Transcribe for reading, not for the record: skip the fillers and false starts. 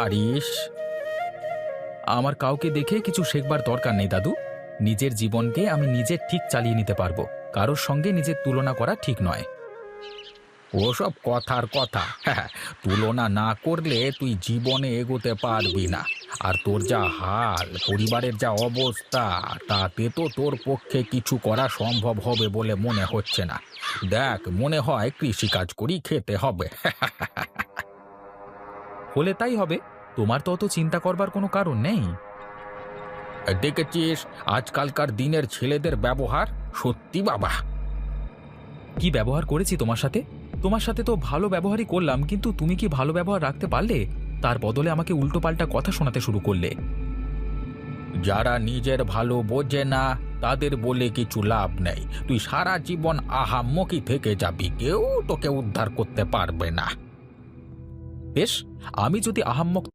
পারিস। আমার কাউকে দেখে কিছু শেখবার দরকার নেই দাদু। নিজের জীবনকে আমি নিজে ঠিক চালিয়ে নিতে পারবো। কারোর সঙ্গে নিজের তুলনা করা ঠিক নয়। ওসব কথার কথা। হ্যাঁ, তুলনা না করলে তুই জীবনে এগোতে পারবি না। আর তোর যা হাল, পরিবারের যা অবস্থা, তাতে তো তোর পক্ষে কিছু করা সম্ভব হবে বলে মনে হচ্ছে না। দেখ, মনে হয় কৃষিকাজ করি খেতে হবে। হলে তাই হবে। তোমার তো অত চিন্তা করবার কোনো কারণ নেই। দেখেছিস আজকালকার দিনের ছেলেদের ব্যবহার? সত্যি বাবা! কি ব্যবহার করেছি তোমার সাথে? তোমার সাথে তো ভালো ব্যবহারই করলাম, কিন্তু তুমি কি ভালো ব্যবহার রাখতে পারলে? তার বদলে আমাকে উল্টোপাল্টা কথা শোনাতে শুরু করলে। যারা নিজের ভালো বোঝে না তাদের বলে কিছু লাভ নেই। তুই সারা জীবন আহাম্মকি থেকে যাবি, কেউ তোকে উদ্ধার করতে পারবে না। বেশ, আমি যদি আহাম্মক